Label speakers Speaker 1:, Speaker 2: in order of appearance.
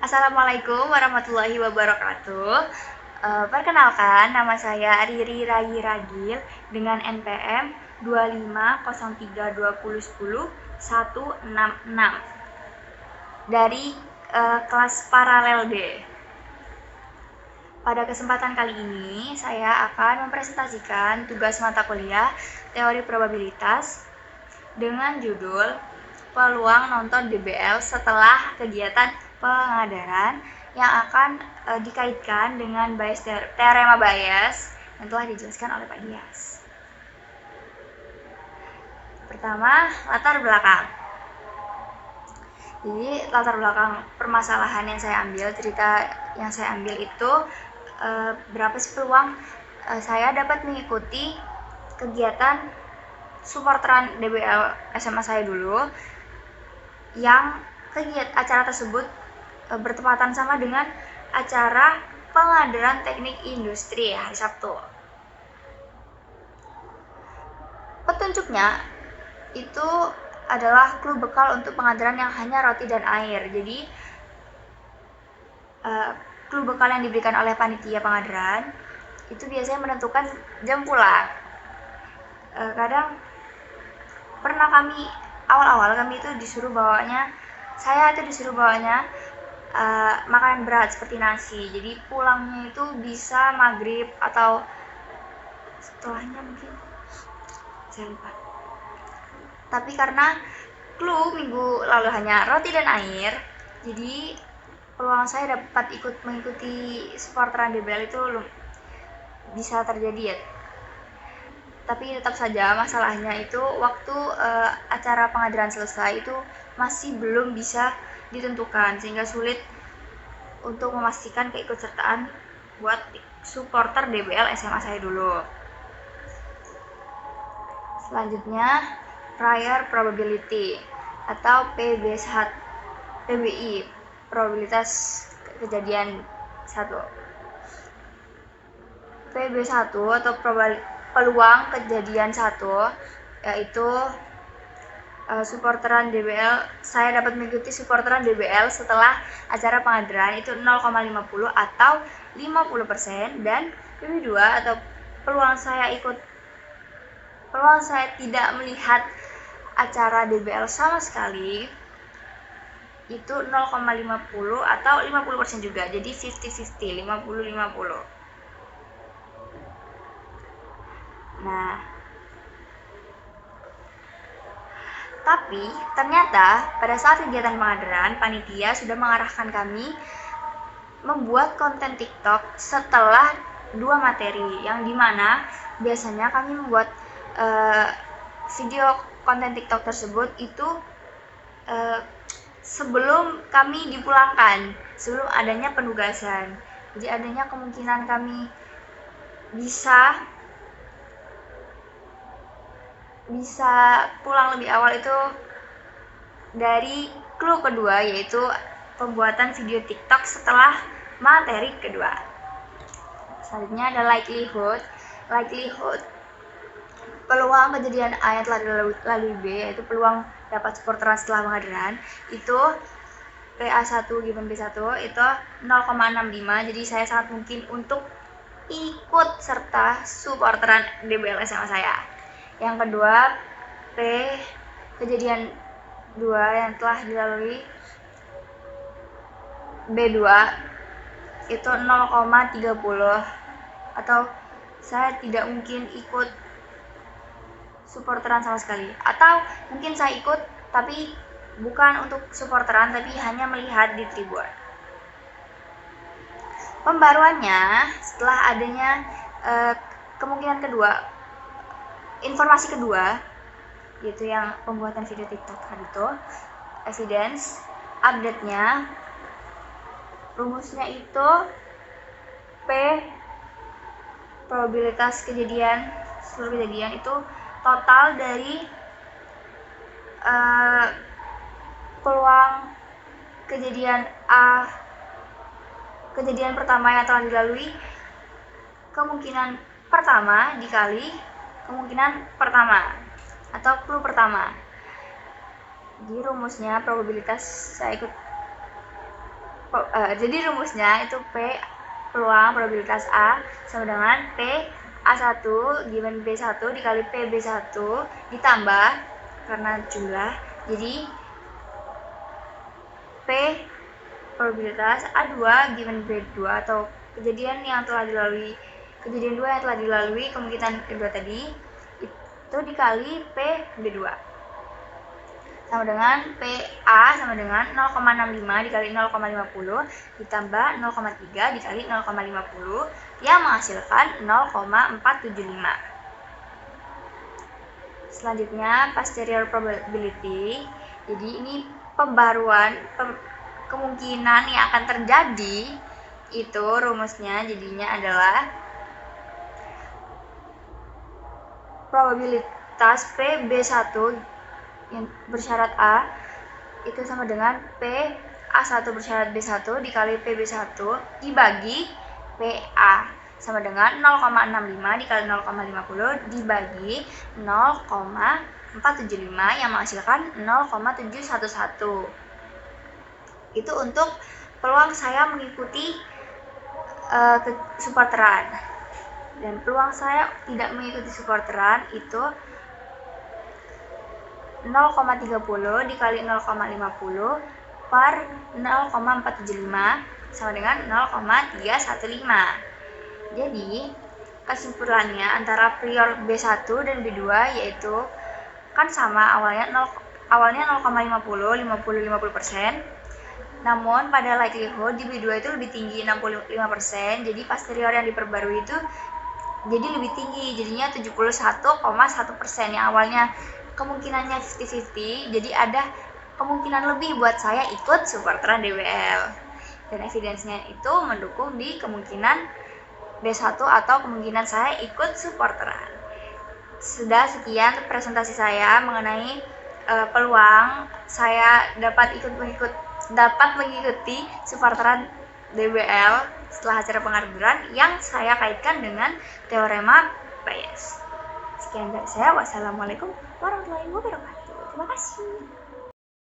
Speaker 1: Assalamualaikum warahmatullahi wabarakatuh. Perkenalkan, nama saya Riri Rayi Ragil dengan NPM 25032010-166 dari kelas paralel B. Pada kesempatan kali ini, saya akan mempresentasikan tugas mata kuliah teori probabilitas dengan judul peluang nonton DBL setelah kegiatan pengadaran yang akan dikaitkan dengan teorema Bayes yang telah dijelaskan oleh Pak Dias. Pertama, latar belakang. Jadi latar belakang permasalahan yang saya ambil, cerita yang saya ambil itu berapa sih peluang saya dapat mengikuti kegiatan supporteran DBL SMA saya dulu, yang acara tersebut bertepatan sama dengan acara pengadaran teknik industri hari Sabtu. Petunjuknya itu adalah clue bekal untuk pengadaran yang hanya roti dan air. Jadi clue bekal yang diberikan oleh panitia pengadaran itu biasanya menentukan jam pulang. Kadang pernah awal-awal kami itu disuruh bawanya makanan berat seperti nasi. Jadi pulangnya itu bisa maghrib atau setelahnya mungkin, saya lupa. Tapi karena clue minggu lalu hanya roti dan air, jadi peluang saya dapat mengikuti supporteran DBL itu bisa terjadi ya. Tapi tetap saja masalahnya itu waktu acara pengadilan selesai itu masih belum bisa ditentukan, sehingga sulit untuk memastikan keikutsertaan buat supporter DBL SMA saya dulu. Selanjutnya, prior probability atau PBI, probabilitas kejadian 1. PB1 atau peluang kejadian 1 yaitu supporteran DBL. Saya dapat mengikuti supporteran DBL setelah acara pengadaran itu 0,50 atau 50%, dan PB2 atau peluang saya tidak melihat acara DBL sama sekali itu 0,50 atau 50% juga. Jadi 50-50, 50-50. Nah, tapi ternyata pada saat kegiatan pengadaran, panitia sudah mengarahkan kami membuat konten TikTok setelah 2 materi, yang dimana biasanya kami membuat video konten TikTok tersebut itu sebelum kami dipulangkan, sebelum adanya penugasan. Jadi adanya kemungkinan kami bisa pulang lebih awal itu dari clue kedua, yaitu pembuatan video TikTok setelah materi kedua. Selanjutnya ada likelihood, peluang kejadian A yang telah dilalui B, yaitu peluang dapat supporteran setelah pengadaran itu PA1 given B1 itu 0,65. Jadi saya sangat mungkin untuk ikut serta supporteran DBL SMA saya. Yang kedua, P kejadian 2 yang telah dilalui B2 itu 0,30, atau saya tidak mungkin ikut supporteran sama sekali, atau mungkin saya ikut tapi bukan untuk supporteran tapi hanya melihat di tribun. Pembaruannya setelah adanya kemungkinan kedua, informasi kedua, yaitu yang pembuatan video TikTok tadi itu, evidence update-nya, rumusnya itu P probabilitas seluruh kejadian itu total dari peluang kejadian A, kejadian pertama yang telah dilalui, kemungkinan pertama dikali kemungkinan pertama atau clue pertama. Di rumusnya probabilitas saya ikut Jadi rumusnya itu P peluang probabilitas A sama dengan P A1 given B1 dikali P B1 ditambah karena jumlah, jadi P probabilitas A2 given B2 atau kejadian dua yang telah dilalui kemungkinan kedua tadi itu dikali P B2 sama dengan PA sama dengan 0,65 dikali 0,50 ditambah 0,3 dikali 0,50 yang menghasilkan 0,475. Selanjutnya posterior probability. Jadi ini pembaruan kemungkinan yang akan terjadi, itu rumusnya jadinya adalah probabilitas P B1 yang bersyarat A itu sama dengan P A1 bersyarat B1 dikali P B1 dibagi PA sama dengan 0,65 dikali 0,50 dibagi 0,475 yang menghasilkan 0,711. Itu untuk peluang saya mengikuti supporteran. Dan peluang saya tidak mengikuti supporteran itu 0,30 dikali 0,50 per 0,475 sama dengan 0,315. Jadi kesimpulannya antara prior B1 dan B2 yaitu kan sama, awalnya 0,50 50%, namun pada likelihood di B2 itu lebih tinggi 65%, jadi posterior yang diperbarui itu jadi lebih tinggi, jadinya 71,1%. yang awalnya kemungkinannya 50-50, jadi ada kemungkinan lebih buat saya ikut supporteran DBL, dan evidensinya itu mendukung di kemungkinan B1 atau kemungkinan saya ikut supporteran. Sudah sekian presentasi saya mengenai peluang saya dapat mengikuti supporteran DBL setelah acara pengarbitran yang saya kaitkan dengan teorema Bayes. Sekian dari saya. Wassalamualaikum warahmatullahi wabarakatuh. Terima kasih.